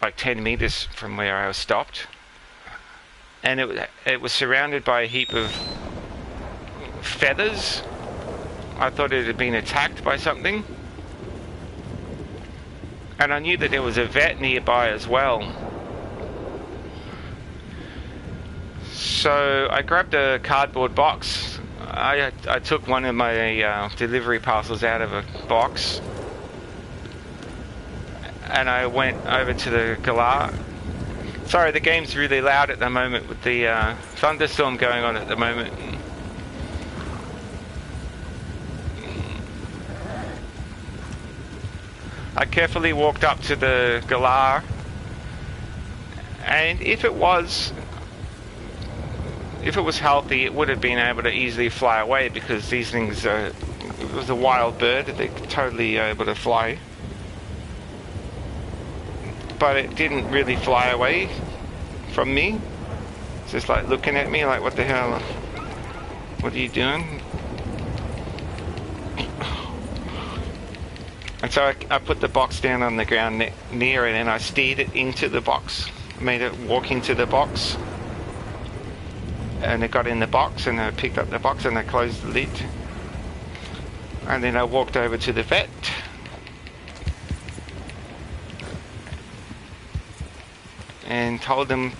like 10 meters from where I was stopped, and it was surrounded by a heap of feathers. I thought it had been attacked by something, and I knew that there was a vet nearby as well. So I grabbed a cardboard box. I took one of my delivery parcels out of a box, and I went over to the galah. Sorry, the game's really loud at the moment with the thunderstorm going on at the moment. I carefully walked up to the galah, and if it was healthy, it would have been able to easily fly away, because these things it was a wild bird, they're totally able to fly. But it didn't really fly away from me. It's just like looking at me like, what the hell? What are you doing? And so I put the box down on the ground near it, and I steered it into the box. Made it walk into the box. And it got in the box, and I picked up the box and I closed the lid. And then I walked over to the vet. And told them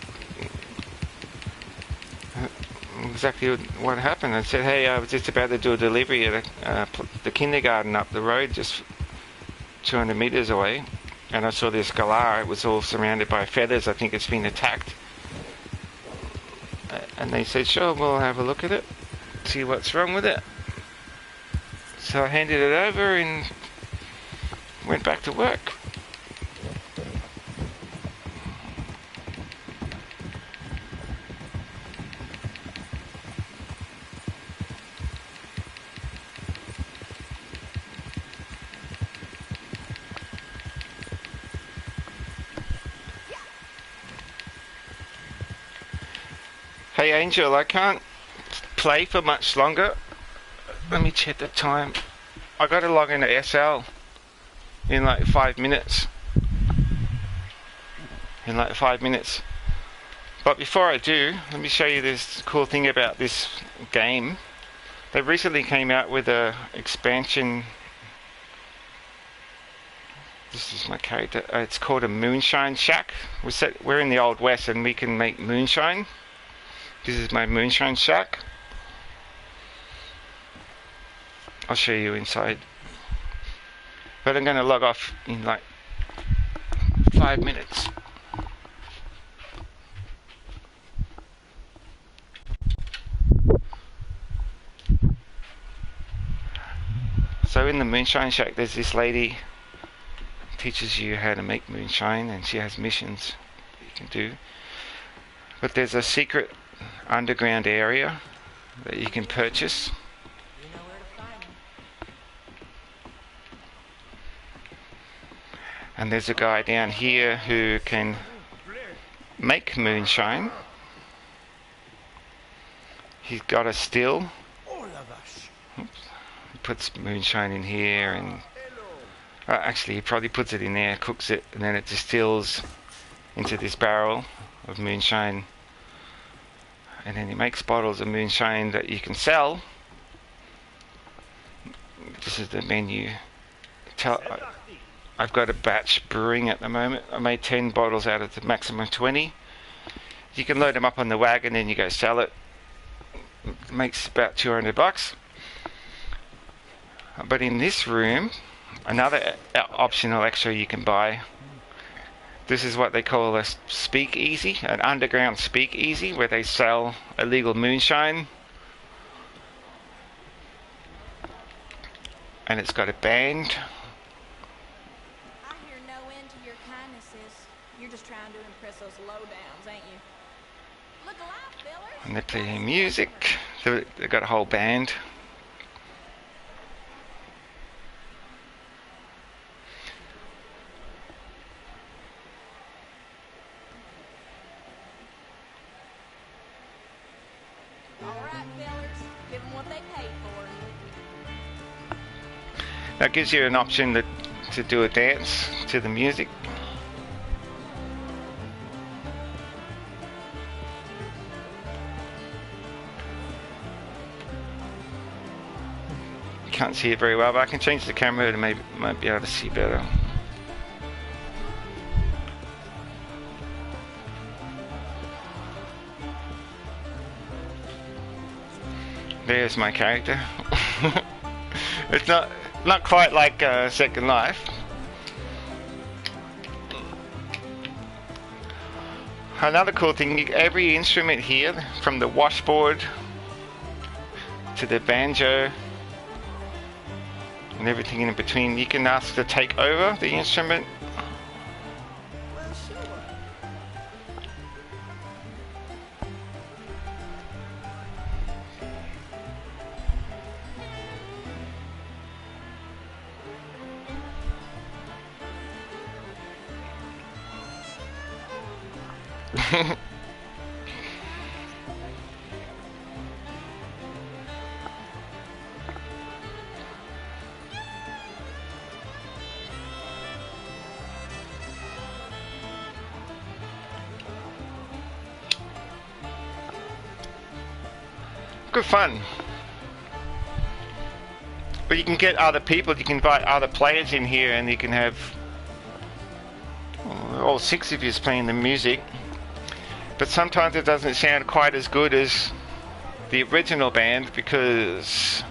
exactly what happened. I said, hey, I was just about to do a delivery at the kindergarten up the road, just 200 meters away. And I saw this galah. It was all surrounded by feathers. I think it's been attacked. And they said, sure, we'll have a look at it, see what's wrong with it. So I handed it over and went back to work. Hey Angel, I can't play for much longer. Let me check the time. I gotta log into SL in like 5 minutes. But before I do, let me show you this cool thing about this game. They recently came out with a expansion. This is my character. It's called a Moonshine Shack. We're in the Old West and we can make moonshine. This is my Moonshine Shack. I'll show you inside. But I'm going to log off in like 5 minutes. So in the Moonshine Shack, there's this lady teaches you how to make moonshine, and she has missions you can do. But there's a secret underground area that you can purchase. You know where to find me. And there's a guy down here who can make moonshine. He's got a still. Oops. He puts moonshine in here, and actually he probably puts it in there, cooks it, and then it distills into this barrel of moonshine. And then he makes bottles of moonshine that you can sell. This is the menu. I've got a batch brewing at the moment. I made 10 bottles out of the maximum 20. You can load them up on the wagon and you go sell it. It makes about $200. But in this room, another optional extra you can buy. This is what they call a speakeasy, an underground speakeasy, where they sell illegal moonshine. And it's got a band. I hear no end to your kindnesses. You're just trying to impress those lowdowns, ain't you? Look alive, fellers. And they play music. They've got a whole band. All right, fellers. Give them what they paid for. That gives you an option to do a dance to the music. Can't see it very well, but I can change the camera to maybe might be able to see better. There's my character. It's not quite like Second Life. Another cool thing, every instrument here, from the washboard to the banjo and everything in between, you can ask to take over the instrument. Well, sure. Good fun. But you can get other people, you can invite other players in here, and you can have all 6 of you playing the music. But sometimes it doesn't sound quite as good as the original band, because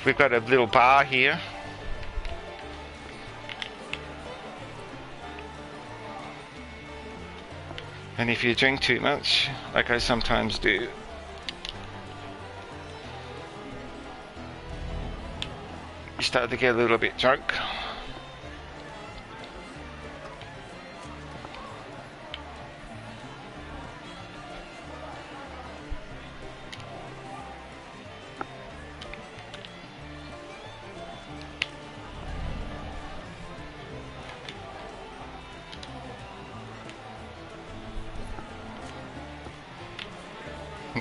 we've got a little bar here. And if you drink too much, like I sometimes do, you start to get a little bit drunk.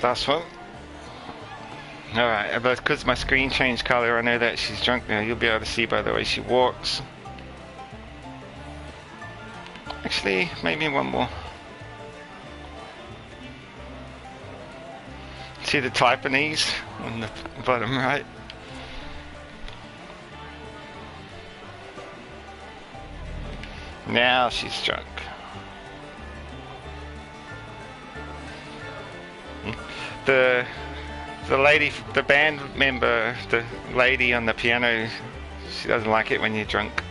Last one. Alright, but because my screen changed colour, I know that she's drunk now. You'll be able to see by the way she walks. Actually, maybe one more. See the Taiwanese on the bottom right? Now she's drunk. The lady, the band member, the lady on the piano, she doesn't like it when you're drunk.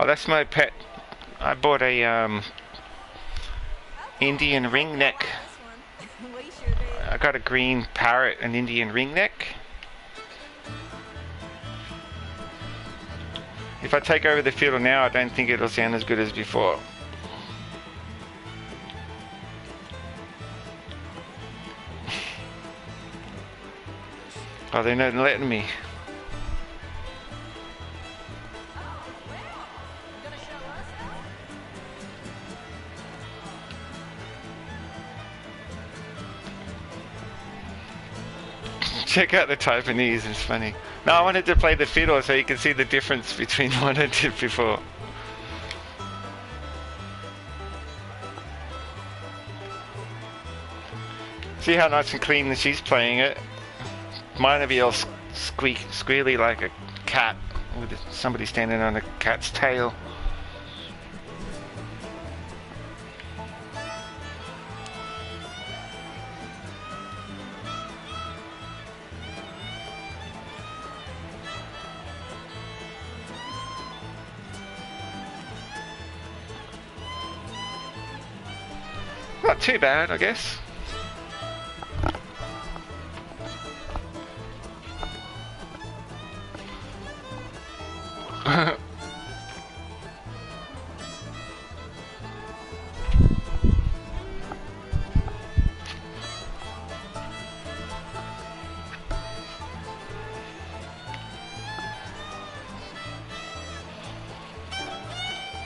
Oh, that's my pet. I bought a Indian ringneck. This one. We sure did. I got a green parrot, an Indian ringneck. If I take over the fiddle now, I don't think it'll sound as good as before. Oh, they're not letting me. Oh, well. You gonna show us though? Check out the Taiwanese, it's funny. No, I wanted to play the fiddle so you can see the difference between what I did before. See how nice and clean that she's playing it? Mine would be all squealy like a cat, with somebody standing on a cat's tail. Not too bad, I guess.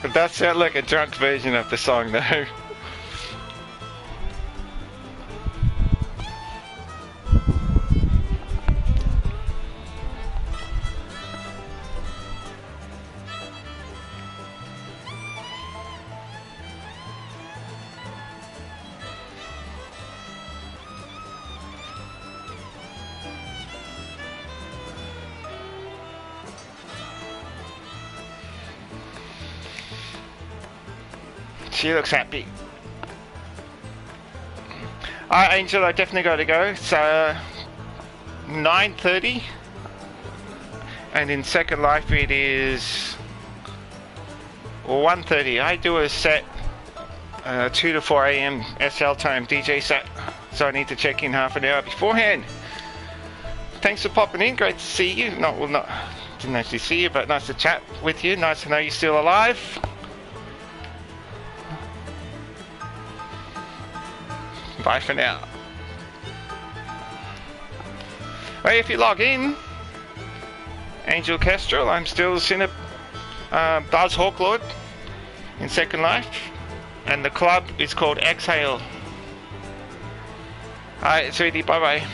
But that sounds like a drunk version of the song though. She looks happy. Alright, Angel, I definitely got to go. So 9:30, and in Second Life it is 1:30. I do a set 2 to 4 a.m. SL time DJ set, so I need to check in half an hour beforehand. Thanks for popping in. Great to see you. Didn't actually see you, but nice to chat with you. Nice to know you're still alive. Bye for now. Well, if you log in, Angel Kestrel, I'm still Buzz Hawklord in Second Life, and the club is called Exhale. Alright, sweetie, bye bye.